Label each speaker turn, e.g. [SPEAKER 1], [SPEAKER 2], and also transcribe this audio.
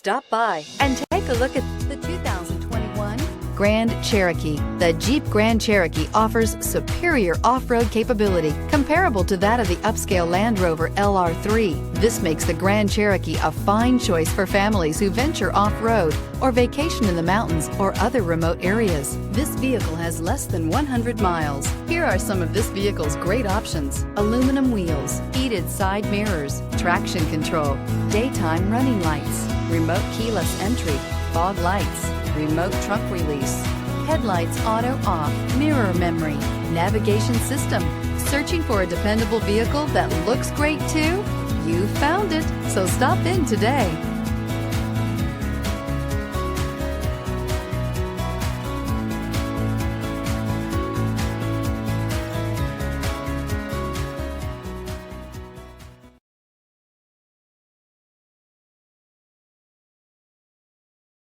[SPEAKER 1] Stop by and take a look at the 2021 Grand Cherokee. The Jeep Grand Cherokee offers superior off-road capability comparable to that of the upscale Land Rover LR3. This makes the Grand Cherokee a fine choice for families who venture off-road or vacation in the mountains or other remote areas. This vehicle has less than 100 miles. Here are some of this vehicle's great options: aluminum wheels, heated side mirrors, traction control, daytime running lights, remote keyless entry, fog lights, remote trunk release, headlights auto off, mirror memory, navigation system. Searching for a dependable vehicle that looks great too? You found it, so stop in today.